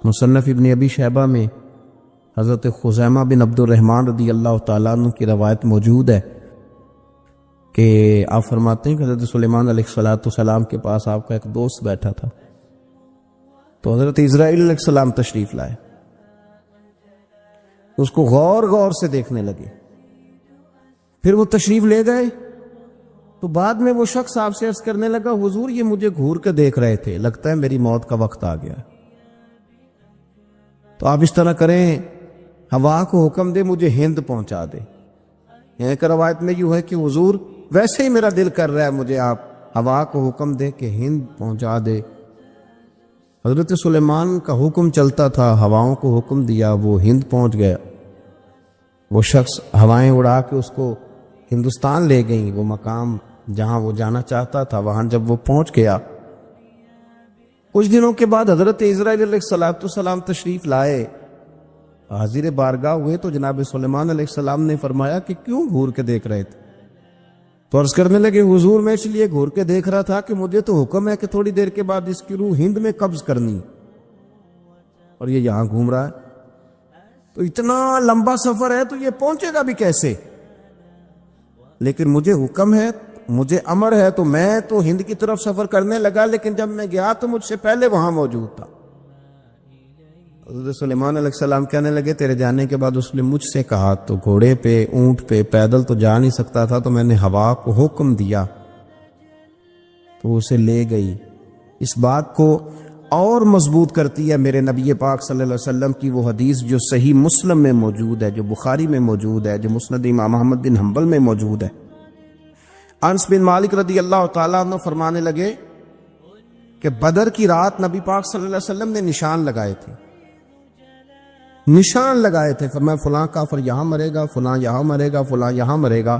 مصنف ابن ابی شیبہ میں حضرت خزیمہ بن عبد الرحمن رضی اللہ تعالیٰ عنہ کی روایت موجود ہے کہ آپ فرماتے ہیں کہ حضرت سلیمان علیہ السلام کے پاس آپ کا ایک دوست بیٹھا تھا، تو حضرت اسرائیل علیہ السلام تشریف لائے، اس کو غور سے دیکھنے لگے، پھر وہ تشریف لے گئے، تو بعد میں وہ شخص آپ سے عرض کرنے لگا حضور یہ مجھے گھور کے دیکھ رہے تھے، لگتا ہے میری موت کا وقت آ گیا، تو آپ اس طرح کریں ہوا کو حکم دے مجھے ہند پہنچا دے۔ یعنی کہ روایت میں یوں ہے کہ حضور ویسے ہی میرا دل کر رہا ہے مجھے آپ ہوا کو حکم دے کہ ہند پہنچا دے۔ حضرت سلیمان کا حکم چلتا تھا، ہواؤں کو حکم دیا، وہ ہند پہنچ گیا، وہ شخص ہوائیں اڑا کے اس کو ہندوستان لے گئیں، وہ مقام جہاں وہ جانا چاہتا تھا وہاں جب وہ پہنچ گیا، کچھ دنوں کے بعد حضرت اسرائیل علیہ السلام تشریف لائے، حاضر بارگاہ ہوئے، تو جناب سلیمان علیہ السلام نے فرمایا کہ کیوں گھور کے دیکھ رہے تھے؟ تو عرض کرنے لگے حضور میں اس لیے گھور کے دیکھ رہا تھا کہ مجھے تو حکم ہے کہ تھوڑی دیر کے بعد اس کی روح ہند میں قبض کرنی، اور یہ یہاں گھوم رہا ہے، تو اتنا لمبا سفر ہے تو یہ پہنچے گا بھی کیسے؟ لیکن مجھے حکم ہے، مجھے امر ہے، تو میں تو ہند کی طرف سفر کرنے لگا، لیکن جب میں گیا تو مجھ سے پہلے وہاں موجود تھا۔ حضرت سلیمان علیہ السلام کہنے لگے تیرے جانے کے بعد اس نے مجھ سے کہا، تو گھوڑے پہ، اونٹ پہ، پیدل تو جا نہیں سکتا تھا، تو میں نے ہوا کو حکم دیا تو اسے لے گئی۔ اس بات کو اور مضبوط کرتی ہے میرے نبی پاک صلی اللہ علیہ وسلم کی وہ حدیث جو صحیح مسلم میں موجود ہے، جو بخاری میں موجود ہے، جو مسند امام احمد بن حنبل میں موجود ہے۔ انس بن مالک رضی اللہ تعالیٰ عنہ فرمانے لگے کہ بدر کی رات نبی پاک صلی اللہ علیہ وسلم نے نشان لگائے تھے، نشان لگائے تھے، فرمایا فلاں کافر یہاں مرے گا، فلاں یہاں مرے گا، فلاں یہاں مرے گا۔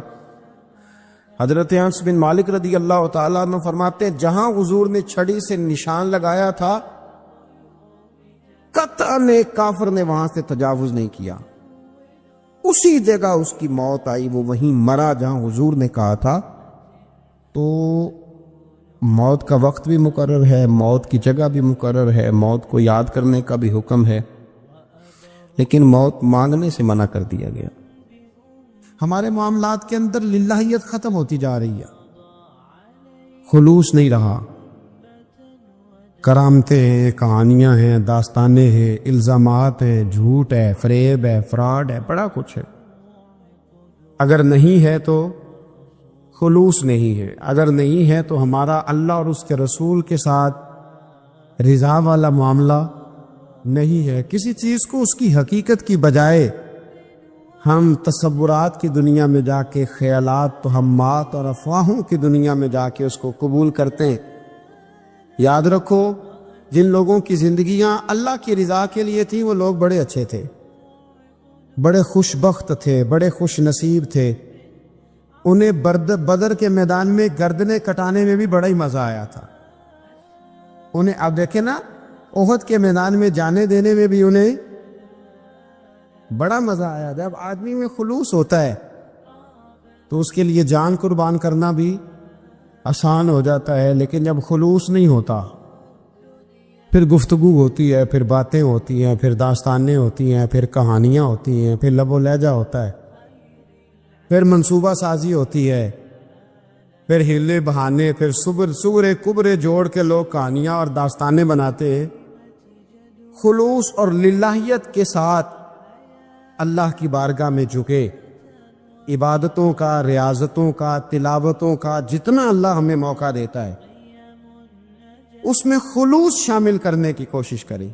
حضرت انس بن مالک رضی اللہ تعالیٰ عنہ فرماتے ہیں جہاں حضور نے چھڑی سے نشان لگایا تھا قطعاً ایک کافر نے وہاں سے تجاوز نہیں کیا، اسی جگہ اس کی موت آئی، وہ وہیں مرا جہاں حضور نے کہا تھا۔ تو موت کا وقت بھی مقرر ہے، موت کی جگہ بھی مقرر ہے، موت کو یاد کرنے کا بھی حکم ہے، لیکن موت مانگنے سے منع کر دیا گیا۔ ہمارے معاملات کے اندر للہیت ختم ہوتی جا رہی ہے، خلوص نہیں رہا، کرامتیں ہیں، کہانیاں ہیں، داستانیں ہیں، الزامات ہیں، جھوٹ ہے، فریب ہے، فراڈ ہے، بڑا کچھ ہے۔ اگر نہیں ہے تو خلوص نہیں ہے، اگر نہیں ہے تو ہمارا اللہ اور اس کے رسول کے ساتھ رضا والا معاملہ نہیں ہے۔ کسی چیز کو اس کی حقیقت کی بجائے ہم تصورات کی دنیا میں جا کے، خیالات، توہمات اور افواہوں کی دنیا میں جا کے اس کو قبول کرتے ہیں۔ یاد رکھو جن لوگوں کی زندگیاں اللہ کی رضا کے لیے تھیں وہ لوگ بڑے اچھے تھے، بڑے خوش بخت تھے، بڑے خوش نصیب تھے، انہیں بدر کے میدان میں گردنیں کٹانے میں بھی بڑا ہی مزہ آیا تھا انہیں۔ اب دیکھیں نا احد کے میدان میں جانے دینے میں بھی انہیں بڑا مزہ آیا۔ جب آدمی میں خلوص ہوتا ہے تو اس کے لیے جان قربان کرنا بھی آسان ہو جاتا ہے، لیکن جب خلوص نہیں ہوتا پھر گفتگو ہوتی ہے، پھر باتیں ہوتی ہیں، پھر داستانیں ہوتی ہیں، پھر کہانیاں ہوتی ہیں، پھر لب و لہجہ ہوتا ہے، پھر منصوبہ سازی ہوتی ہے، پھر ہیلے بہانے، پھر سورے کبرے جوڑ کے لوگ کہانیاں اور داستانیں بناتے ہیں۔ خلوص اور للہیت کے ساتھ اللہ کی بارگاہ میں جھکے، عبادتوں کا، ریاضتوں کا، تلاوتوں کا جتنا اللہ ہمیں موقع دیتا ہے اس میں خلوص شامل کرنے کی کوشش کریں،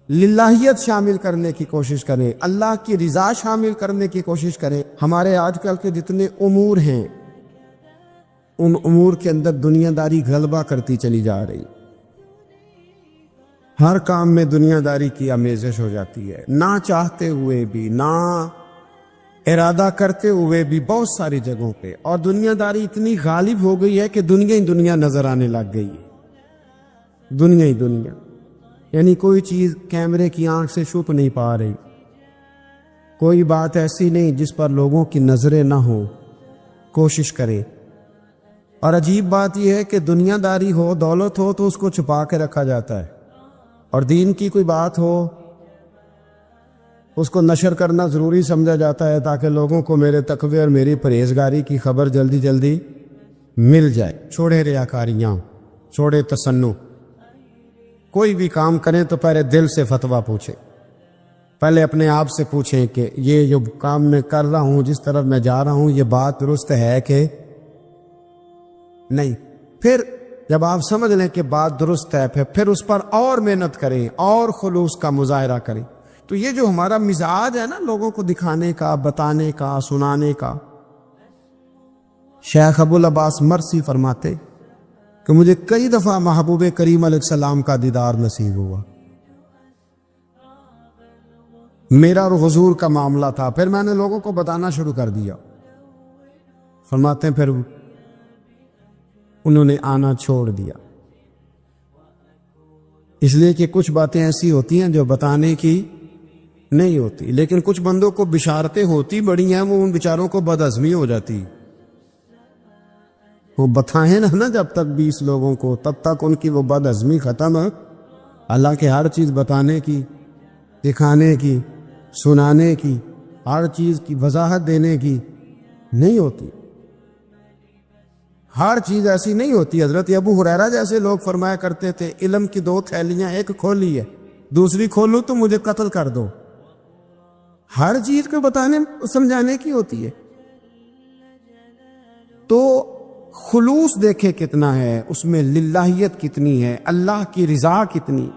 للہیت شامل کرنے کی کوشش کریں، اللہ کی رضا شامل کرنے کی کوشش کریں۔ ہمارے آج کل کے جتنے امور ہیں ان امور کے اندر دنیا داری غلبہ کرتی چلی جا رہی، ہر کام میں دنیا داری کی آمیزش ہو جاتی ہے، نہ چاہتے ہوئے بھی، نہ ارادہ کرتے ہوئے بھی، بہت ساری جگہوں پہ، اور دنیا داری اتنی غالب ہو گئی ہے کہ دنیا ہی دنیا نظر آنے لگ گئی ہے، دنیا ہی دنیا، یعنی کوئی چیز کیمرے کی آنکھ سے چھپ نہیں پا رہی، کوئی بات ایسی نہیں جس پر لوگوں کی نظریں نہ ہوں، کوشش کریں۔ اور عجیب بات یہ ہے کہ دنیا داری ہو، دولت ہو تو اس کو چھپا کے رکھا جاتا ہے، اور دین کی کوئی بات ہو اس کو نشر کرنا ضروری سمجھا جاتا ہے تاکہ لوگوں کو میرے تقوی اور میری پرہیزگاری کی خبر جلدی جلدی مل جائے۔ چھوڑے ریاکاریاں، چھوڑے تصنع، کوئی بھی کام کریں تو پہلے دل سے فتویٰ پوچھیں، پہلے اپنے آپ سے پوچھیں کہ یہ جو کام میں کر رہا ہوں، جس طرف میں جا رہا ہوں، یہ بات درست ہے کہ نہیں۔ پھر جب آپ سمجھ لیں کہ بات درست ہے پھر اس پر اور محنت کریں اور خلوص کا مظاہرہ کریں۔ تو یہ جو ہمارا مزاج ہے نا لوگوں کو دکھانے کا، بتانے کا، سنانے کا، شیخ ابو العباس مرسی فرماتے کہ مجھے کئی دفعہ محبوب کریم علیہ السلام کا دیدار نصیب ہوا، میرا اور حضور کا معاملہ تھا، پھر میں نے لوگوں کو بتانا شروع کر دیا۔ فرماتے ہیں پھر انہوں نے آنا چھوڑ دیا، اس لیے کہ کچھ باتیں ایسی ہوتی ہیں جو بتانے کی نہیں ہوتی، لیکن کچھ بندوں کو بشارتیں ہوتی بڑی ہیں، وہ ان بیچاروں کو بدہضمی ہو جاتی، وہ بتائیں نا جب تک 20 لوگوں کو، تب تک ان کی وہ بدہضمی ختم ہے۔ اللہ کے ہر چیز بتانے کی، دکھانے کی، سنانے کی، ہر چیز کی وضاحت دینے کی نہیں ہوتی، ہر چیز ایسی نہیں ہوتی۔ حضرت ابو ہریرہ جیسے لوگ فرمایا کرتے تھے علم کی 2 تھیلیاں، ایک کھولی ہے، دوسری کھولوں تو مجھے قتل کر دو۔ ہر چیز کو بتانے سمجھانے کی ہوتی ہے۔ تو خلوص دیکھے کتنا ہے اس میں، للہیت کتنی ہے، اللہ کی رضا کتنی۔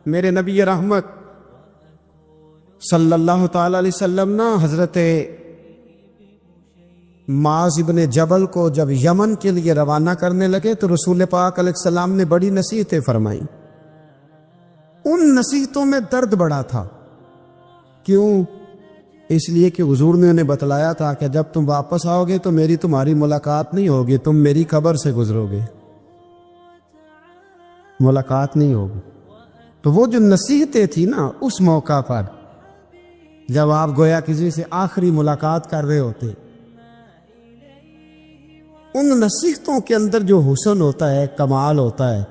میرے نبی رحمت صلی اللہ تعالی علیہ وسلم نا حضرت معاذ ابن جبل کو جب یمن کے لیے روانہ کرنے لگے تو رسول پاک علیہ السلام نے بڑی نصیحتیں فرمائیں۔ ان نصیحتوں میں درد بڑا تھا، کیوں؟ اس لیے کہ حضور نے انہیں بتلایا تھا کہ جب تم واپس آؤ گے تو میری تمہاری ملاقات نہیں ہوگی، تم میری قبر سے گزرو گے، ملاقات نہیں ہوگی۔ تو وہ جو نصیحتیں تھی نا اس موقع پر جب آپ گویا کسی سے آخری ملاقات کر رہے ہوتے، ان نصیحتوں کے اندر جو حسن ہوتا ہے، کمال ہوتا ہے،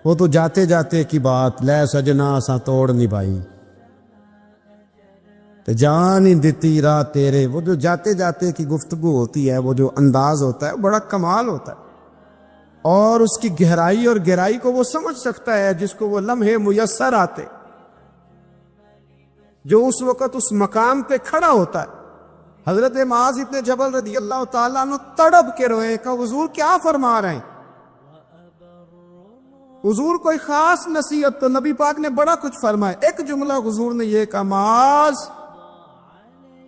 وہ تو جاتے جاتے کی بات، لے سجنا سا توڑ نبھائی تے جان ہی دتی راہ تیرے، وہ جو جاتے جاتے کی گفتگو ہوتی ہے، وہ جو انداز ہوتا ہے، بڑا کمال ہوتا ہے، اور اس کی گہرائی اور گہرائی کو وہ سمجھ سکتا ہے جس کو وہ لمحے میسر آتے، جو اس وقت اس مقام پہ کھڑا ہوتا ہے۔ حضرت معاذ ابن جبل رضی اللہ تعالیٰ عنہ تڑپ کے روئے کہ حضور کیا فرما رہے ہیں؟ حضور کوئی خاص نصیحت تو نبی پاک نے بڑا کچھ فرمایا، ایک جملہ حضور نے یہ کہا، معاذ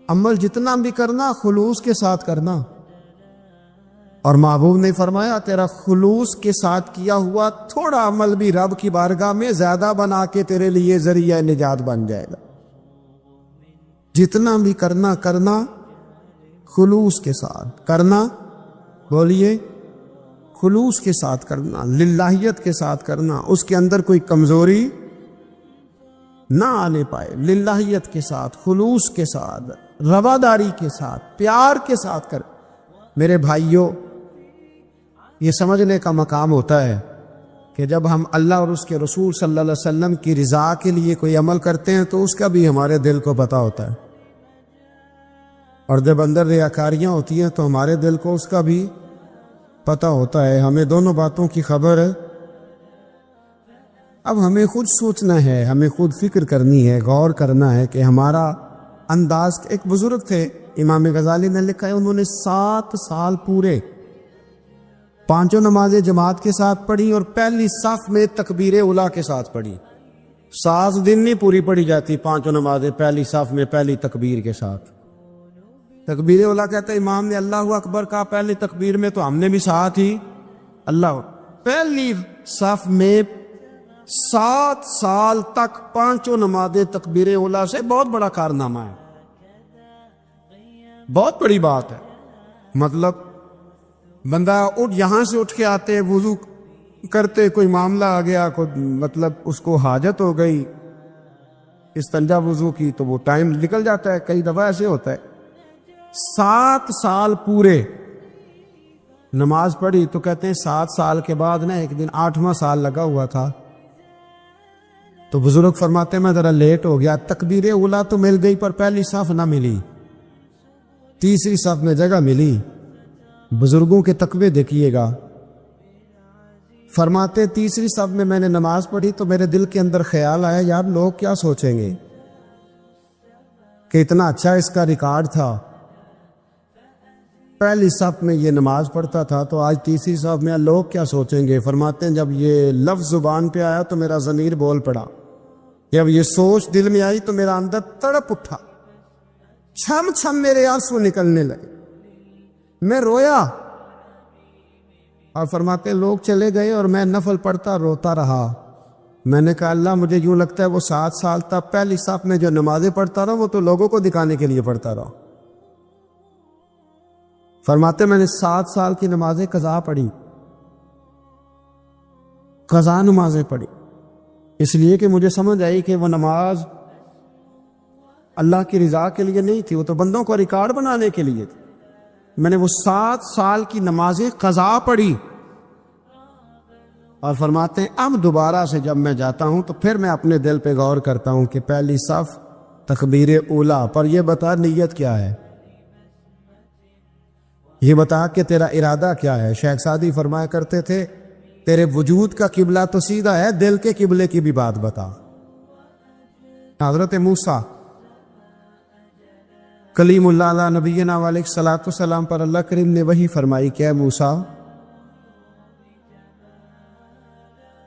عمل جتنا بھی کرنا خلوص کے ساتھ کرنا، اور محبوب نے فرمایا تیرا خلوص کے ساتھ کیا ہوا تھوڑا عمل بھی رب کی بارگاہ میں زیادہ بنا کے تیرے لیے ذریعہ نجات بن جائے گا۔ جتنا بھی کرنا خلوص کے ساتھ کرنا، بولیے خلوص کے ساتھ کرنا، للہیت کے ساتھ کرنا، اس کے اندر کوئی کمزوری نہ آنے پائے، للہیت کے ساتھ، خلوص کے ساتھ، رواداری کے ساتھ، پیار کے ساتھ کر۔ میرے بھائیوں، یہ سمجھنے کا مقام ہوتا ہے کہ جب ہم اللہ اور اس کے رسول صلی اللہ علیہ وسلم کی رضا کے لیے کوئی عمل کرتے ہیں تو اس کا بھی ہمارے دل کو پتہ ہوتا ہے، اور جب اندر ریاکاریاں ہوتی ہیں تو ہمارے دل کو اس کا بھی پتہ ہوتا ہے۔ ہمیں دونوں باتوں کی خبر ہے۔ اب ہمیں خود سوچنا ہے، ہمیں خود فکر کرنی ہے، غور کرنا ہے کہ ہمارا انداز۔ ایک بزرگ تھے امام غزالی نے لکھا ہے، انہوں نے 7 سال پورے 5 نمازیں جماعت کے ساتھ پڑھی اور پہلی صف میں تکبیر اولیٰ کے ساتھ پڑھی۔ 7 دن نہیں پوری پڑھی جاتی 5 نمازیں پہلی صف میں پہلی تکبیر کے ساتھ۔ تکبیر اولیٰ کہتا ہے امام نے اللہ اکبر کہا پہلی تکبیر میں تو ہم نے بھی ساتھ ہی اللہ، پہلی صف میں 7 سال تک 5 نمازیں تکبیر اولیٰ سے بہت بڑا کارنامہ ہے، بہت بڑی بات ہے۔ مطلب بندہ یہاں سے اٹھ کے آتے، وضو کرتے، کوئی معاملہ آ گیا، کوئی مطلب اس کو حاجت ہو گئی استنجا وضو کی، تو وہ ٹائم نکل جاتا ہے، کئی دفعہ ایسے ہوتا ہے۔ 7 سال پورے نماز پڑھی، تو کہتے ہیں 7 سال کے بعد نا ایک دن 8واں سال لگا ہوا تھا، تو بزرگ فرماتے ہیں میں ذرا لیٹ ہو گیا، تکبیر اولا تو مل گئی پر پہلی صف نہ ملی، تیسری صف میں جگہ ملی۔ بزرگوں کے تقوی دیکھیے گا، فرماتے تیسری صف میں میں نے نماز پڑھی تو میرے دل کے اندر خیال آیا یار لوگ کیا سوچیں گے کہ اتنا اچھا اس کا ریکارڈ تھا، پہلی صف میں یہ نماز پڑھتا تھا تو آج تیسری صف میں لوگ کیا سوچیں گے۔ فرماتے ہیں جب یہ لفظ زبان پہ آیا تو میرا ضمیر بول پڑا، جب یہ سوچ دل میں آئی تو میرا اندر تڑپ اٹھا، چھم چھم میرے آنسو نکلنے لگے، میں رویا۔ اور فرماتے ہیں لوگ چلے گئے اور میں نفل پڑھتا روتا رہا۔ میں نے کہا اللہ مجھے یوں لگتا ہے وہ 7 سال تک پہلی صف میں جو نمازیں پڑھتا رہا وہ تو لوگوں کو دکھانے کے لیے پڑھتا رہا۔ فرماتے میں نے 7 سال کی نمازیں قضا پڑھی، قضا نمازیں پڑھی، اس لیے کہ مجھے سمجھ آئی کہ وہ نماز اللہ کی رضا کے لیے نہیں تھی، وہ تو بندوں کو ریکارڈ بنانے کے لیے تھی۔ میں نے وہ 7 سال کی نمازیں قضا پڑھی۔ اور فرماتے ہیں اب دوبارہ سے جب میں جاتا ہوں تو پھر میں اپنے دل پہ غور کرتا ہوں کہ پہلی صف تکبیر اولا پر یہ بتا نیت کیا ہے، یہ بتا کہ تیرا ارادہ کیا ہے۔ شیخ سعدی فرمایا کرتے تھے تیرے وجود کا قبلہ تو سیدھا ہے، دل کے قبلے کی بھی بات بتا۔ حضرت موسیٰ کلیم اللہ علیہ نبینا علیہ الصلوۃ والسلام پر اللہ کریم نے وحی فرمائی کہ اے موسیٰ،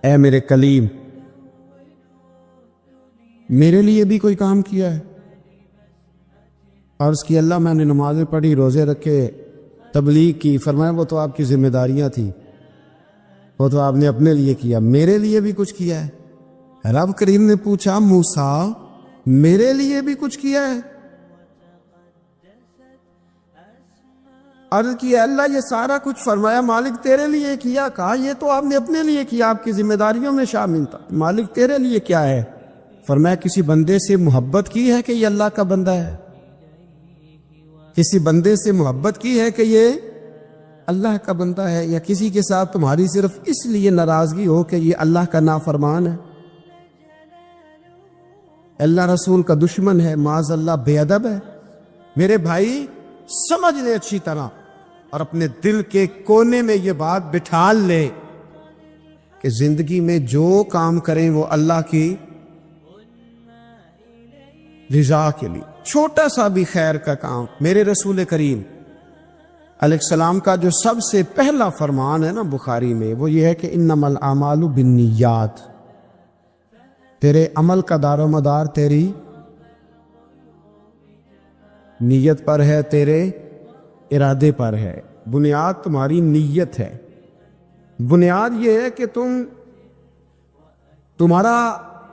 اے میرے کلیم، میرے لیے بھی کوئی کام کیا ہے؟ عرض کی اللہ میں نے نمازیں پڑھی، روزے رکھے، تبلیغ کی۔ فرمایا وہ تو آپ کی ذمہ داریاں تھیں، وہ تو آپ نے اپنے لیے کیا، میرے لیے بھی کچھ کیا ہے؟ رب کریم نے پوچھا موسیٰ میرے لیے بھی کچھ کیا ہے؟ عرض کی اللہ یہ سارا کچھ، فرمایا مالک تیرے لیے کیا۔ کہا یہ تو آپ نے اپنے لیے کیا، آپ کی ذمہ داریوں میں شامل تھا۔ مالک تیرے لیے کیا ہے؟ فرمایا کسی بندے سے محبت کی ہے کہ یہ اللہ کا بندہ ہے، کسی بندے سے محبت کی ہے کہ یہ اللہ کا بندہ ہے، یا کسی کے ساتھ تمہاری صرف اس لیے ناراضگی ہو کہ یہ اللہ کا نافرمان ہے، اللہ رسول کا دشمن ہے، معاذ اللہ بے ادب ہے؟ میرے بھائی سمجھ لے اچھی طرح اور اپنے دل کے کونے میں یہ بات بٹھا لے کہ زندگی میں جو کام کریں وہ اللہ کی رضا کے لیے، چھوٹا سا بھی خیر کا کام۔ میرے رسول کریم علیہ السلام کا جو سب سے پہلا فرمان ہے نا بخاری میں، وہ یہ ہے کہ انما الاعمال بالنیات، تیرے عمل کا دار و مدار تیری نیت پر ہے، تیرے ارادے پر ہے۔ بنیاد تمہاری نیت ہے، بنیاد یہ ہے کہ تمہارا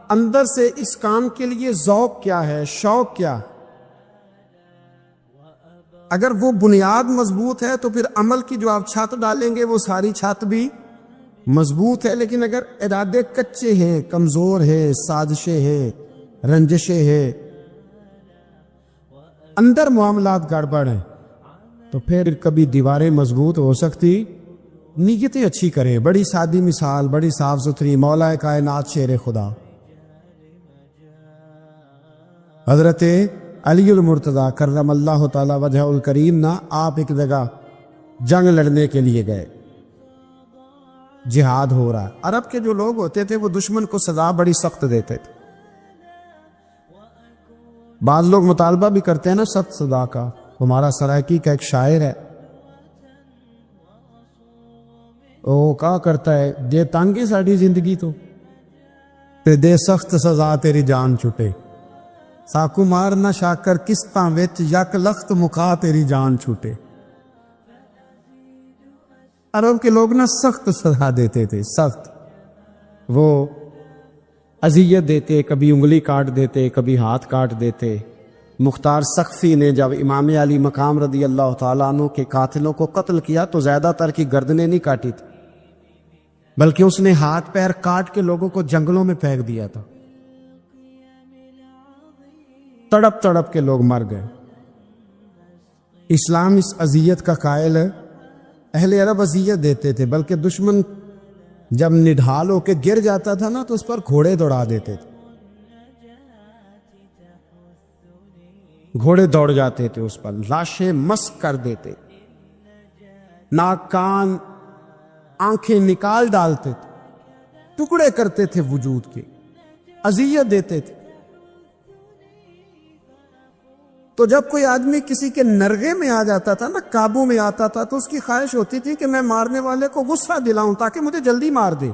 اندر سے اس کام کے لیے ذوق کیا ہے، شوق کیا۔ اگر وہ بنیاد مضبوط ہے تو پھر عمل کی جو آپ چھت ڈالیں گے وہ ساری چھت بھی مضبوط ہے، لیکن اگر ارادے کچے ہیں، کمزور ہیں، سازشیں ہیں، رنجشیں ہیں، اندر معاملات گڑبڑ ہیں، تو پھر کبھی دیواریں مضبوط ہو سکتی، نیتیں اچھی کرے۔ بڑی سادی مثال، بڑی صاف ستھری، مولا کائنات شیر خدا حضرت علی المرتضیٰ کرم اللہ تعالی وجہ الکریم نا، آپ ایک جگہ جنگ لڑنے کے لیے گئے، جہاد ہو رہا ہے۔ عرب کے جو لوگ ہوتے تھے وہ دشمن کو سزا بڑی سخت دیتے تھے، بعض لوگ مطالبہ بھی کرتے ہیں نا سخت سزا کا۔ ہمارا سرائکی کا ایک شاعر ہے، وہ کہا کرتا ہے جے تانگی ساڑی زندگی تو تے دے سخت سزا تیری جان چھٹے، ساکو مار نہ شاکر کستاں وچ یک لخت مکا تیری جان چھوٹے۔ عرب کے لوگ نا سخت سزا دیتے تھے، سخت، وہ اذیت دیتے، کبھی انگلی کاٹ دیتے، کبھی ہاتھ کاٹ دیتے۔ مختار سقفی نے جب امام علی مقام رضی اللہ تعالیٰ عنہ کے قاتلوں کو قتل کیا تو زیادہ تر کی گردنیں نہیں کاٹی تھی، بلکہ اس نے ہاتھ پیر کاٹ کے لوگوں کو جنگلوں میں پھینک دیا تھا، تڑپ تڑپ کے لوگ مر گئے۔ اسلام اس اذیت کا قائل ہے۔ اہل عرب اذیت دیتے تھے، بلکہ دشمن جب نڈھال ہو کے گر جاتا تھا نا تو اس پر گھوڑے دوڑا دیتے تھے، گھوڑے دوڑ جاتے تھے اس پر، لاشیں مسک کر دیتے، ناک کان آنکھیں نکال ڈالتے تھے، ٹکڑے کرتے تھے وجود کے، اذیت دیتے تھے۔ تو جب کوئی آدمی کسی کے نرغے میں آ جاتا تھا نا، قابو میں آتا تھا، تو اس کی خواہش ہوتی تھی کہ میں مارنے والے کو غصہ دلاؤں تاکہ مجھے جلدی مار دے،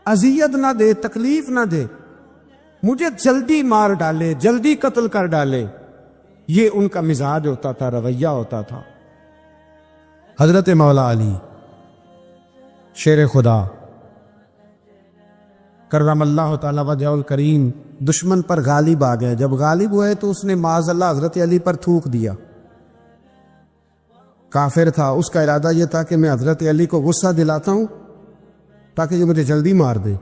اذیت نہ دے، تکلیف نہ دے، مجھے جلدی مار ڈالے، جلدی قتل کر ڈالے۔ یہ ان کا مزاج ہوتا تھا، رویہ ہوتا تھا۔ حضرت مولا علی شیر خدا کرم اللہ تعالی وجہ الکریم دشمن پر غالب آ گئے۔ جب غالب ہوئے تو اس نے معاذ اللہ حضرت علی پر تھوک دیا۔ کافر تھا، اس کا ارادہ یہ تھا کہ میں حضرت علی کو غصہ دلاتا ہوں تاکہ یہ مجھے جلدی مار دے،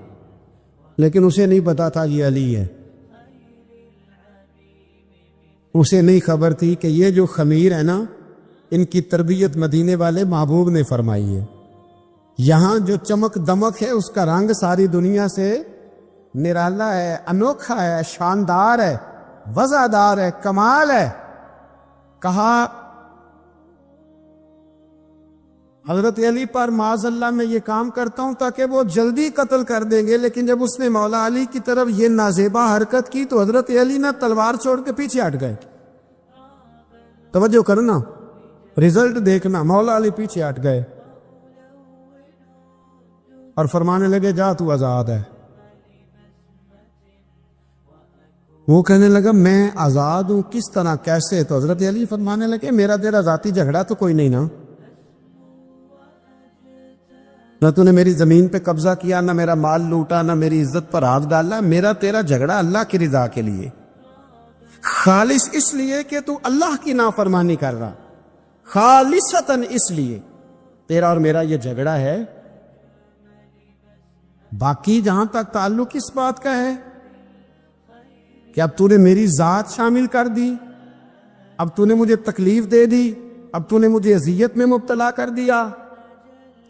لیکن اسے نہیں پتا تھا یہ علی ہے۔ اسے نہیں خبر تھی کہ یہ جو خمیر ہے نا، ان کی تربیت مدینے والے محبوب نے فرمائی ہے۔ یہاں جو چمک دمک ہے اس کا رنگ ساری دنیا سے نرالا ہے، انوکھا ہے، شاندار ہے، وزادار ہے، کمال ہے۔ کہا حضرت علی پر معاذ اللہ میں یہ کام کرتا ہوں تاکہ وہ جلدی قتل کر دیں گے، لیکن جب اس نے مولا علی کی طرف یہ نازیبا حرکت کی تو حضرت علی نے تلوار چھوڑ کے پیچھے ہٹ گئے۔ توجہ کرنا، رزلٹ دیکھنا، مولا علی پیچھے ہٹ گئے اور فرمانے لگے جا تو آزاد ہے۔ وہ کہنے لگا میں آزاد ہوں، کس طرح، کیسے؟ تو حضرت علی فرمانے لگے میرا تیرا ذاتی جھگڑا تو کوئی نہیں نا، نہ تو نے میری زمین پہ قبضہ کیا، نہ میرا مال لوٹا، نہ میری عزت پر ہاتھ ڈالا۔ میرا تیرا جھگڑا اللہ کی رضا کے لیے، خالص اس لیے کہ تو اللہ کی نافرمانی کر رہا، خالصتاً اس لیے تیرا اور میرا یہ جھگڑا ہے۔ باقی جہاں تک تعلق اس بات کا ہے کہ اب تو نے میری ذات شامل کر دی، اب تو نے مجھے تکلیف دے دی، اب تو نے مجھے اذیت میں مبتلا کر دیا،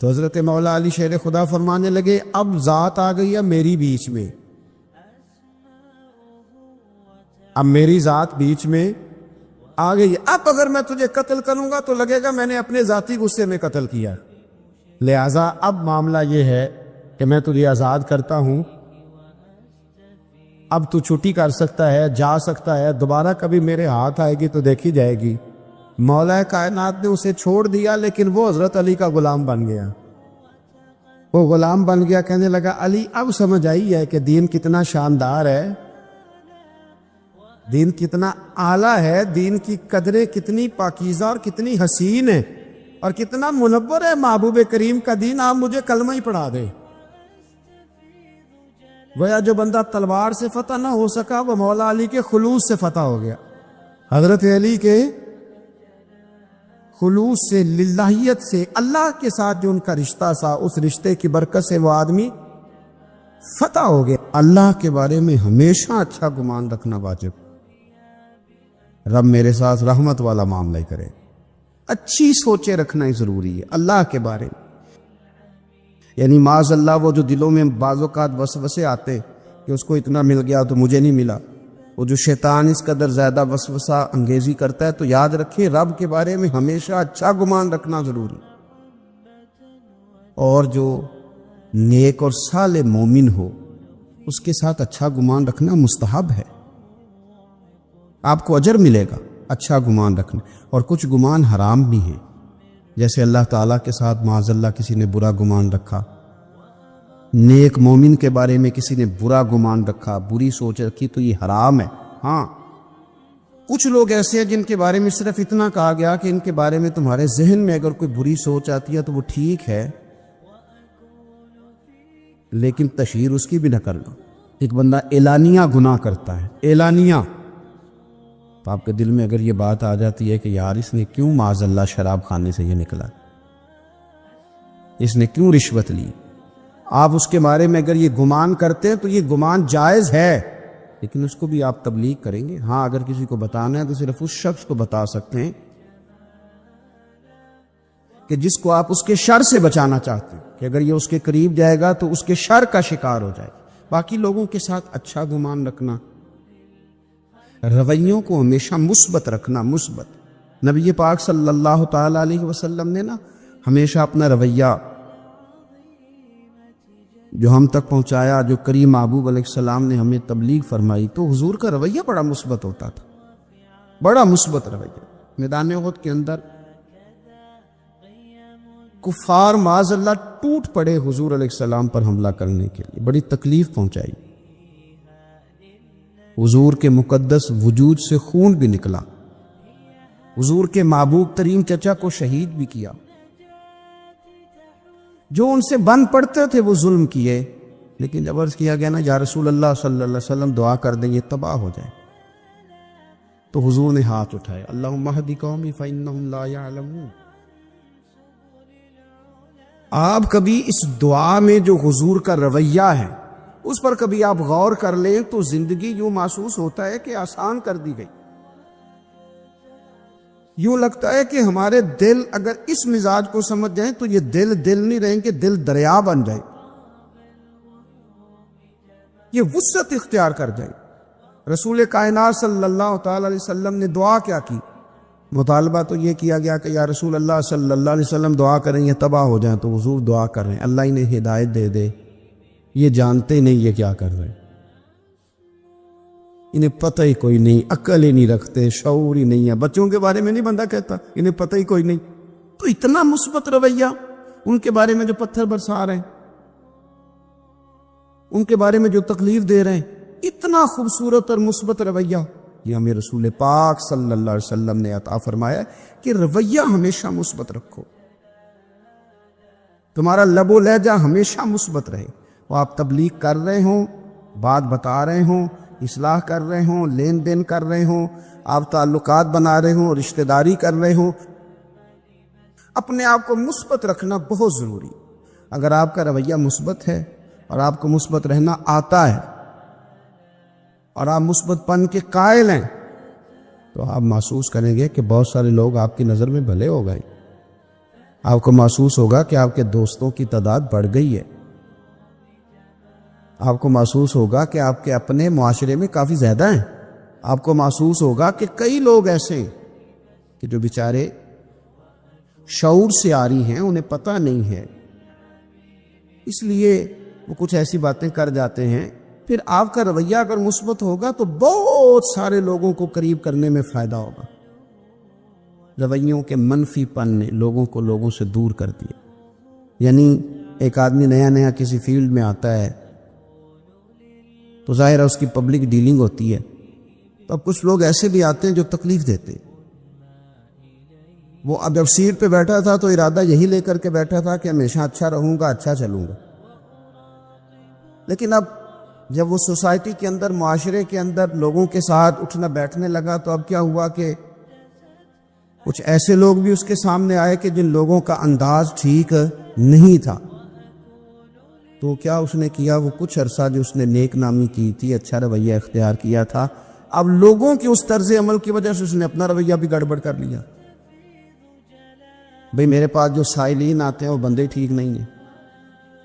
تو حضرت مولا علی شیر خدا فرمانے لگے اب ذات آ گئی ہے میری بیچ میں، اب میری ذات بیچ میں آ گئی، اب اگر میں تجھے قتل کروں گا تو لگے گا میں نے اپنے ذاتی غصے میں قتل کیا، لہذا اب معاملہ یہ ہے کہ میں تجھے آزاد کرتا ہوں، اب تو چھٹی کر سکتا ہے، جا سکتا ہے، دوبارہ کبھی میرے ہاتھ آئے گی تو دیکھی جائے گی۔ مولا کائنات نے اسے چھوڑ دیا، لیکن وہ حضرت علی کا غلام بن گیا، وہ غلام بن گیا۔ کہنے لگا علی اب سمجھ آئی ہے کہ دین کتنا شاندار ہے، دین کتنا اعلیٰ ہے، دین کی قدریں کتنی پاکیزہ اور کتنی حسین ہے، اور کتنا منور ہے محبوب کریم کا دین، آپ مجھے کلمہ ہی پڑھا دے۔ گویا جو بندہ تلوار سے فتح نہ ہو سکا وہ مولا علی کے خلوص سے فتح ہو گیا، حضرت علی کے خلوص سے، للہیت سے، اللہ کے ساتھ جو ان کا رشتہ تھا، اس رشتے کی برکت سے وہ آدمی فتح ہو گیا۔ اللہ کے بارے میں ہمیشہ اچھا گمان رکھنا واجب، رب میرے ساتھ رحمت والا معاملہ ہی کرے، اچھی سوچیں رکھنا ہی ضروری ہے اللہ کے بارے میں۔ یعنی معاذ اللہ وہ جو دلوں میں بعض اوقات وسوسے آتے کہ اس کو اتنا مل گیا تو مجھے نہیں ملا، وہ جو شیطان اس قدر زیادہ وسوسہ انگیزی کرتا ہے، تو یاد رکھیں رب کے بارے میں ہمیشہ اچھا گمان رکھنا ضروری، اور جو نیک اور صالح مومن ہو اس کے ساتھ اچھا گمان رکھنا مستحب ہے، آپ کو اجر ملے گا اچھا گمان رکھنا۔ اور کچھ گمان حرام بھی ہیں، جیسے اللہ تعالیٰ کے ساتھ معاذ اللہ کسی نے برا گمان رکھا، نیک مومن کے بارے میں کسی نے برا گمان رکھا، بری سوچ رکھی، تو یہ حرام ہے۔ ہاں کچھ لوگ ایسے ہیں جن کے بارے میں صرف اتنا کہا گیا کہ ان کے بارے میں تمہارے ذہن میں اگر کوئی بری سوچ آتی ہے تو وہ ٹھیک ہے، لیکن تشہیر اس کی بھی نہ کرنا۔ ایک بندہ اعلانیہ گناہ کرتا ہے، اعلانیہ، تو آپ کے دل میں اگر یہ بات آ جاتی ہے کہ یار اس نے کیوں معاذ اللہ شراب خانے سے یہ نکلا، اس نے کیوں رشوت لی، آپ اس کے بارے میں اگر یہ گمان کرتے ہیں تو یہ گمان جائز ہے، لیکن اس کو بھی آپ تبلیغ کریں گے۔ ہاں اگر کسی کو بتانا ہے تو صرف اس شخص کو بتا سکتے ہیں کہ جس کو آپ اس کے شر سے بچانا چاہتے ہیں، کہ اگر یہ اس کے قریب جائے گا تو اس کے شر کا شکار ہو جائے۔ باقی لوگوں کے ساتھ اچھا گمان رکھنا، رویوں کو ہمیشہ مثبت رکھنا، مثبت۔ نبی پاک صلی اللہ تعالی علیہ وسلم نے نا ہمیشہ اپنا رویہ جو ہم تک پہنچایا، جو کریم محبوب علیہ السلام نے ہمیں تبلیغ فرمائی، تو حضور کا رویہ بڑا مثبت ہوتا تھا، بڑا مثبت رویہ۔ میدان احد کے اندر کفار معاذ اللہ ٹوٹ پڑے حضور علیہ السلام پر حملہ کرنے کے لیے، بڑی تکلیف پہنچائی، حضور کے مقدس وجود سے خون بھی نکلا، حضور کے محبوب ترین چچا کو شہید بھی کیا، جو ان سے بن پڑتے تھے وہ ظلم کیے، لیکن جب عرض کیا گیا نا یا رسول اللہ صلی اللہ علیہ وسلم دعا کر دیں یہ تباہ ہو جائے، تو حضور نے ہاتھ اٹھائے، اللہم اہد قومی فانہم لا یعلمون۔ آپ کبھی اس دعا میں جو حضور کا رویہ ہے اس پر کبھی آپ غور کر لیں تو زندگی یوں محسوس ہوتا ہے کہ آسان کر دی گئی، یوں لگتا ہے کہ ہمارے دل اگر اس مزاج کو سمجھ جائیں تو یہ دل نہیں رہیں گے، دل دریا بن جائے، یہ وسعت اختیار کر جائے۔ رسول کائنات صلی اللہ تعالی علیہ وسلم نے دعا کیا کی؟ مطالبہ تو یہ کیا گیا کہ یا رسول اللہ صلی اللہ علیہ وسلم دعا کریں یہ تباہ ہو جائیں، تو حضور دعا کر رہے ہیں اللہ انہیں ہدایت دے دے، یہ جانتے نہیں یہ کیا کر رہے ہیں، انہیں پتہ ہی کوئی نہیں، عقل ہی نہیں رکھتے، شعور ہی نہیں ہے۔ بچوں کے بارے میں نہیں بندہ کہتا انہیں پتہ ہی کوئی نہیں، تو اتنا مثبت رویہ ان کے بارے میں جو پتھر برسا رہے ہیں، ان کے بارے میں جو تکلیف دے رہے ہیں، اتنا خوبصورت اور مثبت رویہ یہ ہمیں رسول پاک صلی اللہ علیہ وسلم نے عطا فرمایا کہ رویہ ہمیشہ مثبت رکھو، تمہارا لب و لہجہ ہمیشہ مثبت رہے، وہ آپ تبلیغ کر رہے ہوں، بات بتا رہے ہوں، اصلاح کر رہے ہوں، لین دین کر رہے ہوں، آپ تعلقات بنا رہے ہوں، رشتہ داری کر رہے ہوں، اپنے آپ کو مثبت رکھنا بہت ضروری۔ اگر آپ کا رویہ مثبت ہے اور آپ کو مثبت رہنا آتا ہے اور آپ مثبت پن کے قائل ہیں تو آپ محسوس کریں گے کہ بہت سارے لوگ آپ کی نظر میں بھلے ہو گئے، آپ کو محسوس ہوگا کہ آپ کے دوستوں کی تعداد بڑھ گئی ہے، آپ کو محسوس ہوگا کہ آپ کے اپنے معاشرے میں کافی زیادہ ہیں، آپ کو محسوس ہوگا کہ کئی لوگ ایسے ہیں کہ جو بیچارے شعور سے عاری ہیں، انہیں پتہ نہیں ہے، اس لیے وہ کچھ ایسی باتیں کر جاتے ہیں۔ پھر آپ کا رویہ اگر مثبت ہوگا تو بہت سارے لوگوں کو قریب کرنے میں فائدہ ہوگا۔ رویوں کے منفی پن نے لوگوں کو لوگوں سے دور کر دیا، یعنی ایک آدمی نیا کسی فیلڈ میں آتا ہے تو ظاہر ہے اس کی پبلک ڈیلنگ ہوتی ہے، تو اب کچھ لوگ ایسے بھی آتے ہیں جو تکلیف دیتے، وہ اب جب سیٹ پہ بیٹھا تھا تو ارادہ یہی لے کر کے بیٹھا تھا کہ ہمیشہ اچھا رہوں گا، اچھا چلوں گا، لیکن اب جب وہ سوسائٹی کے اندر، معاشرے کے اندر لوگوں کے ساتھ اٹھنا بیٹھنے لگا تو اب کیا ہوا کہ کچھ ایسے لوگ بھی اس کے سامنے آئے کہ جن لوگوں کا انداز ٹھیک نہیں تھا، تو کیا اس نے کیا، وہ کچھ عرصہ جو اس نے نیک نامی کی تھی، اچھا رویہ اختیار کیا تھا، اب لوگوں کی اس طرز عمل کی وجہ سے اس نے اپنا رویہ بھی گڑبڑ کر لیا۔ بھئی میرے پاس جو سائلین آتے ہیں وہ بندے ٹھیک نہیں ہیں،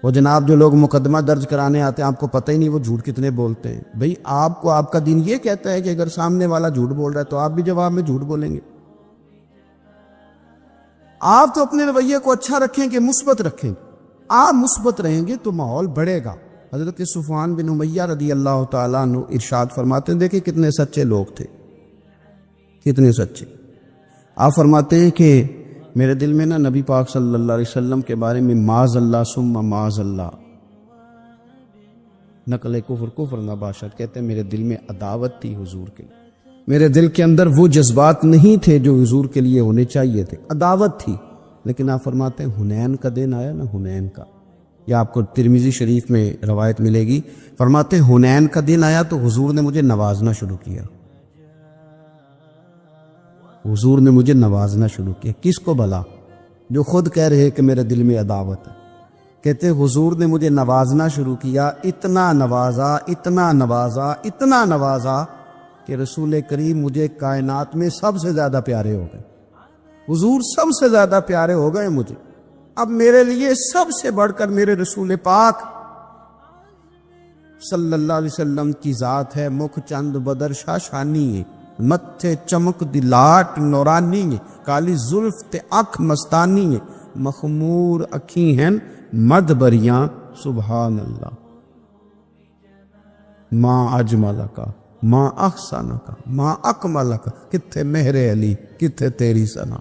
وہ جناب جو لوگ مقدمہ درج کرانے آتے ہیں آپ کو پتہ ہی نہیں وہ جھوٹ کتنے بولتے ہیں۔ بھئی آپ کو آپ کا دین یہ کہتا ہے کہ اگر سامنے والا جھوٹ بول رہا ہے تو آپ بھی جواب میں جھوٹ بولیں گے۔ آپ تو اپنے رویے کو اچھا رکھیں گے، مثبت رکھیں گے، آپ مثبت رہیں گے تو ماحول بڑھے گا۔ حضرت صفوان بن امیہ رضی اللہ تعالیٰ عنہ ارشاد فرماتے ہیں، دیکھیں کتنے سچے لوگ تھے، کتنے سچے۔ آپ فرماتے ہیں کہ میرے دل میں نا نبی پاک صلی اللہ علیہ وسلم کے بارے میں معاذ اللہ ثم معاذ اللہ، نقل کفر نباشت، کہتے ہیں میرے دل میں عداوت تھی حضور کے لیے، میرے دل کے اندر وہ جذبات نہیں تھے جو حضور کے لیے ہونے چاہیے تھے، عداوت تھی۔ لیکن آپ فرماتے ہیں حنین کا دن آیا نا، حنین کا، یا آپ کو ترمذی شریف میں روایت ملے گی، فرماتے ہیں حنین کا دن آیا تو حضور نے مجھے نوازنا شروع کیا، حضور نے مجھے نوازنا شروع کیا۔ کس کو بھلا؟ جو خود کہہ رہے کہ میرے دل میں عداوت ہے، کہتے حضور نے مجھے نوازنا شروع کیا، اتنا نوازا، اتنا نوازا، اتنا نوازا کہ رسول کریم مجھے کائنات میں سب سے زیادہ پیارے ہو گئے، حضور سب سے زیادہ پیارے ہو گئے مجھے۔ اب میرے لیے سب سے بڑھ کر میرے رسول پاک صلی اللہ علیہ وسلم کی ذات ہے، مکھ چند بدر شاشانی ہے، متھے چمک دی لاٹ نورانی ہے، کالی زلف تے اکھ مستانی ہے، مخمور اکھی ہیں مد بریاں سبحان اللہ۔ ماں اجمل کا، ماں احسن کا، ماں اکمل کا، کتھے مہر علی، کتھے تیری ثنا۔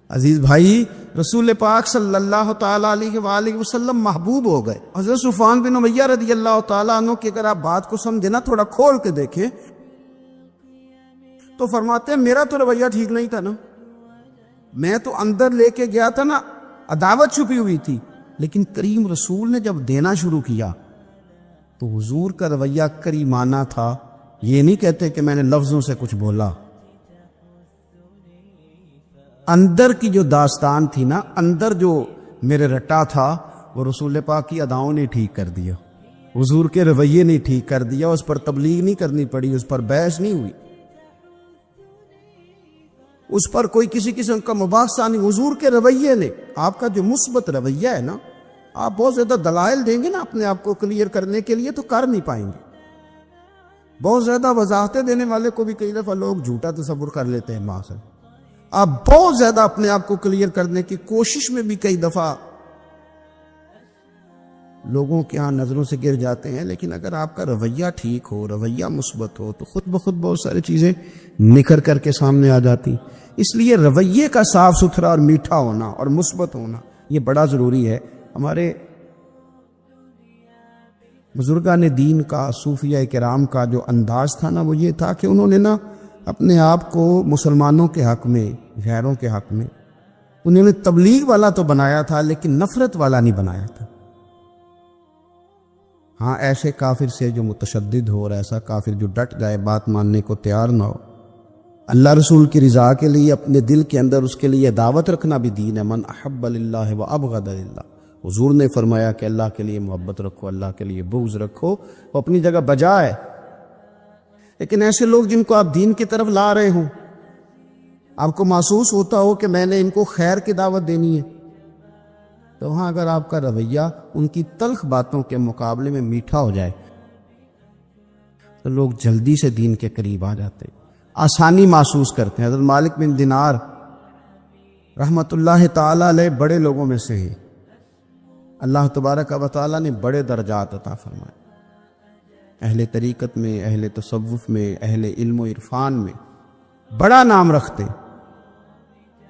عزیز بھائی، رسول پاک صلی اللہ تعالیٰ علیہ وآلہ وسلم محبوب ہو گئے۔ حضرت صفوان بن امیہ رضی اللہ تعالیٰ عنہ کی اگر آپ بات کو سمجھے نا، تھوڑا کھول کے دیکھیں تو فرماتے ہیں میرا تو رویہ ٹھیک نہیں تھا نا، میں تو اندر لے کے گیا تھا نا، عداوت چھپی ہوئی تھی، لیکن کریم رسول نے جب دینا شروع کیا تو حضور کا رویہ کریمانہ تھا۔ یہ نہیں کہتے کہ میں نے لفظوں سے کچھ بولا، اندر کی جو داستان تھی نا، اندر جو میرے رٹا تھا، وہ رسول پاک کی اداؤں نے ٹھیک کر دیا، حضور کے رویے نے ٹھیک کر دیا۔ اس پر تبلیغ نہیں کرنی پڑی، اس پر بحث نہیں ہوئی، اس پر کوئی کسی قسم کا مباحثہ نہیں، حضور کے رویے نے۔ آپ کا جو مثبت رویہ ہے نا، آپ بہت زیادہ دلائل دیں گے نا اپنے آپ کو کلیئر کرنے کے لیے تو کر نہیں پائیں گے۔ بہت زیادہ وضاحتیں دینے والے کو بھی کئی دفعہ لوگ جھوٹا تصور کر لیتے ہیں ماں سے۔ آپ بہت زیادہ اپنے آپ کو کلیئر کرنے کی کوشش میں بھی کئی دفعہ لوگوں کے ہاں نظروں سے گر جاتے ہیں، لیکن اگر آپ کا رویہ ٹھیک ہو، رویہ مثبت ہو، تو خود بخود بہت ساری چیزیں نکھر کر کے سامنے آ جاتی۔ اس لیے رویے کا صاف ستھرا اور میٹھا ہونا اور مثبت ہونا یہ بڑا ضروری ہے۔ ہمارے بزرگان دین کا، صوفیہ کرام کا جو انداز تھا نا، وہ یہ تھا کہ انہوں نے نا اپنے آپ کو مسلمانوں کے حق میں، غیروں کے حق میں، انہوں نے تبلیغ والا تو بنایا تھا لیکن نفرت والا نہیں بنایا تھا۔ ہاں، ایسے کافر سے جو متشدد ہو، اور ایسا کافر جو ڈٹ جائے، بات ماننے کو تیار نہ ہو، اللہ رسول کی رضا کے لیے اپنے دل کے اندر اس کے لیے دعوت رکھنا بھی دین ہے۔ من احب للہ و ابغض للہ، حضور نے فرمایا کہ اللہ کے لیے محبت رکھو، اللہ کے لیے بغض رکھو، وہ اپنی جگہ بجا ہے۔ لیکن ایسے لوگ جن کو آپ دین کی طرف لا رہے ہوں، آپ کو محسوس ہوتا ہو کہ میں نے ان کو خیر کی دعوت دینی ہے، تو وہاں اگر آپ کا رویہ ان کی تلخ باتوں کے مقابلے میں میٹھا ہو جائے تو لوگ جلدی سے دین کے قریب آ جاتے ہیں، آسانی محسوس کرتے ہیں۔ حضرت مالک بن دینار رحمت اللہ تعالی علیہ بڑے لوگوں میں سے ہیں، اللہ تبارک و تعالیٰ نے بڑے درجات عطا فرمائے، اہل طریقت میں، اہل تصوف میں، اہل علم و عرفان میں بڑا نام رکھتے۔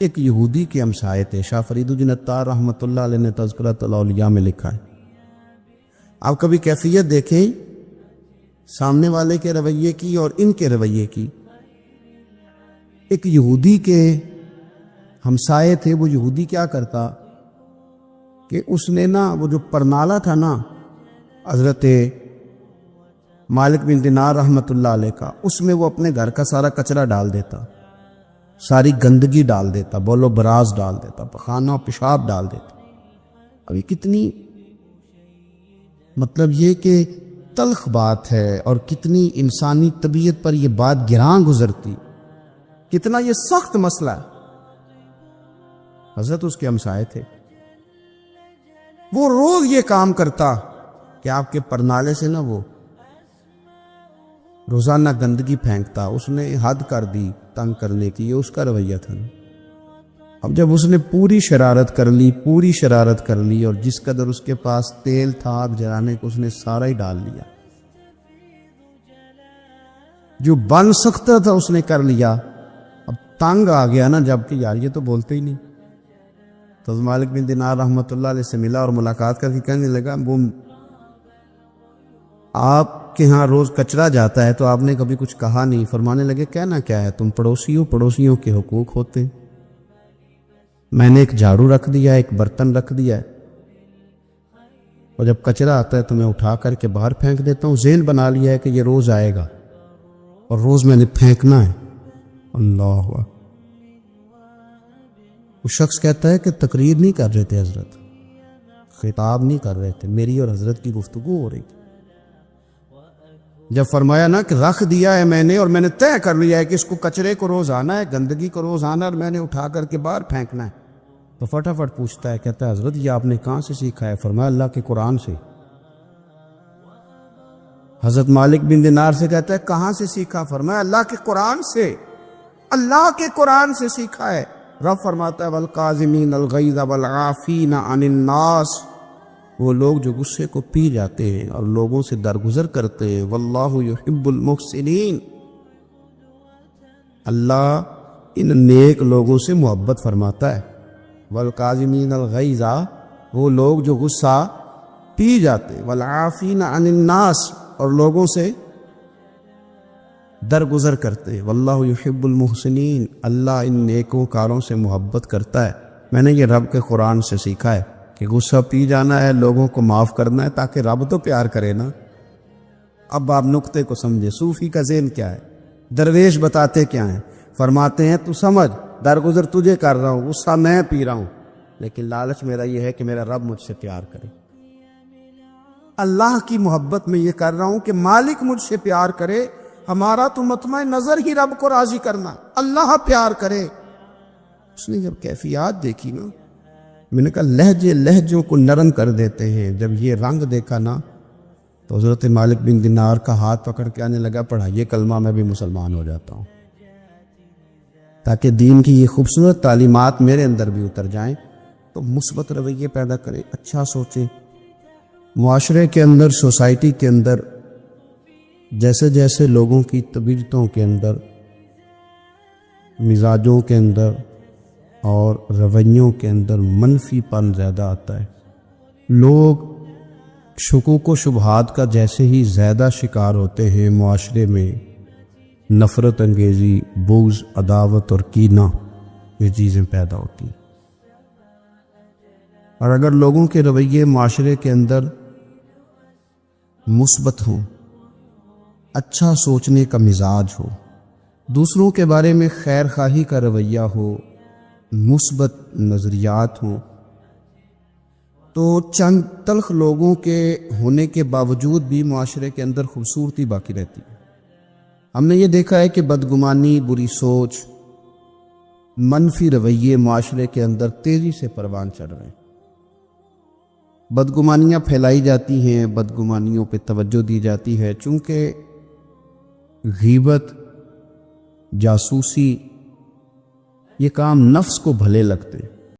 ایک یہودی کے ہمسائے تھے، شاہ فرید الدین عطار رحمۃ اللہ علیہ نے تذکرۃ الاولیاء میں لکھا ہے۔ آپ کبھی کیفیت دیکھیں سامنے والے کے رویے کی اور ان کے رویے کی۔ ایک یہودی کے ہمسائے تھے، وہ یہودی کیا کرتا کہ اس نے نا وہ جو پرنالہ تھا نا حضرت مالک بن دینار رحمت اللہ علیہ کا، اس میں وہ اپنے گھر کا سارا کچرا ڈال دیتا، ساری گندگی ڈال دیتا، بول و براز ڈال دیتا، پخانہ و پیشاب ڈال دیتا۔ ابھی کتنی مطلب یہ کہ تلخ بات ہے، اور کتنی انسانی طبیعت پر یہ بات گراں گزرتی، کتنا یہ سخت مسئلہ ہے۔ حضرت اس کے ہمسائے تھے، وہ روز یہ کام کرتا کہ آپ کے پرنالے سے نا وہ روزانہ گندگی پھینکتا۔ اس نے حد کر دی تنگ کرنے کی، یہ اس کا رویہ تھا۔ اب جب اس نے پوری شرارت کر لی اور جس قدر اس کے پاس تیل تھا آگ جلانے کو، اس نے سارا ہی ڈال لیا، جو بن سکتا تھا اس نے کر لیا۔ اب تنگ آ گیا نا، جب کہ یار یہ تو بولتے ہی نہیں۔ تو مالک بن دینار رحمت اللہ علیہ سے ملا اور ملاقات کر کے کہنے لگا، وہ آپ کے ہاں روز کچرا جاتا ہے تو آپ نے کبھی کچھ کہا نہیں۔ فرمانے لگے، کہنا کیا ہے، تم پڑوسی ہو، پڑوسیوں کے حقوق ہوتے، میں نے ایک جھاڑو رکھ دیا، ایک برتن رکھ دیا ہے، اور جب کچرا آتا ہے تو میں اٹھا کر کے باہر پھینک دیتا ہوں۔ ذہن بنا لیا ہے کہ یہ روز آئے گا اور روز میں نے پھینکنا ہے۔ اللہ اکبر۔ وہ شخص کہتا ہے کہ تقریر نہیں کر رہے تھے حضرت، خطاب نہیں کر رہے تھے، میری اور حضرت کی گفتگو ہو رہی تھی۔ جب فرمایا نا کہ رکھ دیا ہے میں نے، اور میں نے طے کر لیا ہے کہ اس کو کچرے کو روز آنا ہے، گندگی کو روز آنا ہے، اور میں نے اٹھا کر کے باہر پھینکنا ہے، تو فٹافٹ پوچھتا ہے، کہتا ہے حضرت یہ آپ نے کہاں سے سیکھا ہے؟ فرمایا اللہ کے قرآن سے۔ حضرت مالک بن دینار سے کہتا ہے کہاں سے سیکھا؟ فرمایا اللہ کے قرآن سے، اللہ کے قرآن سے سیکھا ہے۔ رب فرماتا ہے والقاظمین الغیظ والعافین عن الناس، وہ لوگ جو غصے کو پی جاتے ہیں اور لوگوں سے درگزر کرتے ہیں۔ واللہ یحب المحسنین، اللہ ان نیک لوگوں سے محبت فرماتا ہے۔ والقاظمین الغیظ، وہ لوگ جو غصہ پی جاتے، والعافین عن الناس، اور لوگوں سے درگزر کرتے۔ واللہ یحب المحسنین، اللہ ان نیکوں کاروں سے محبت کرتا ہے۔ میں نے یہ رب کے قرآن سے سیکھا ہے کہ غصہ پی جانا ہے، لوگوں کو معاف کرنا ہے، تاکہ رب تو پیار کرے نا۔ اب آپ نقطے کو سمجھے، صوفی کا ذہن کیا ہے، درویش بتاتے کیا ہیں، فرماتے ہیں تو سمجھ درگزر تجھے کر رہا ہوں، غصہ میں پی رہا ہوں، لیکن لالچ میرا یہ ہے کہ میرا رب مجھ سے پیار کرے۔ اللہ کی محبت میں یہ کر رہا ہوں کہ مالک مجھ سے پیار کرے، ہمارا تو مطمع نظر ہی رب کو راضی کرنا، اللہ پیار کرے۔ اس نے جب کیفیات دیکھی نا، میں نے کہا لہجے لہجوں کو نرم کر دیتے ہیں۔ جب یہ رنگ دیکھا نا تو حضرت مالک بن دینار کا ہاتھ پکڑ کے آنے لگا پڑھائیے کلمہ، میں بھی مسلمان ہو جاتا ہوں، تاکہ دین کی یہ خوبصورت تعلیمات میرے اندر بھی اتر جائیں، تو مثبت رویے پیدا کریں، اچھا سوچیں۔ معاشرے کے اندر، سوسائٹی کے اندر جیسے جیسے لوگوں کی طبیعتوں کے اندر، مزاجوں کے اندر اور رویوں کے اندر منفی پن زیادہ آتا ہے، لوگ شکوک و شبہات کا جیسے ہی زیادہ شکار ہوتے ہیں، معاشرے میں نفرت انگیزی، بغض، عداوت اور کینہ، یہ چیزیں پیدا ہوتی ہیں۔ اور اگر لوگوں کے رویے معاشرے کے اندر مثبت ہوں، اچھا سوچنے کا مزاج ہو، دوسروں کے بارے میں خیر خواہی کا رویہ ہو، مثبت نظریات ہوں، تو چند تلخ لوگوں کے ہونے کے باوجود بھی معاشرے کے اندر خوبصورتی باقی رہتی ہے۔ ہم نے یہ دیکھا ہے کہ بدگمانی، بری سوچ، منفی رویے معاشرے کے اندر تیزی سے پروان چڑھ رہے ہیں۔ بدگمانیاں پھیلائی جاتی ہیں، بدگمانیوں پہ توجہ دی جاتی ہے، چونکہ غیبت، جاسوسی، یہ کام نفس کو بھلے لگتے ہیں۔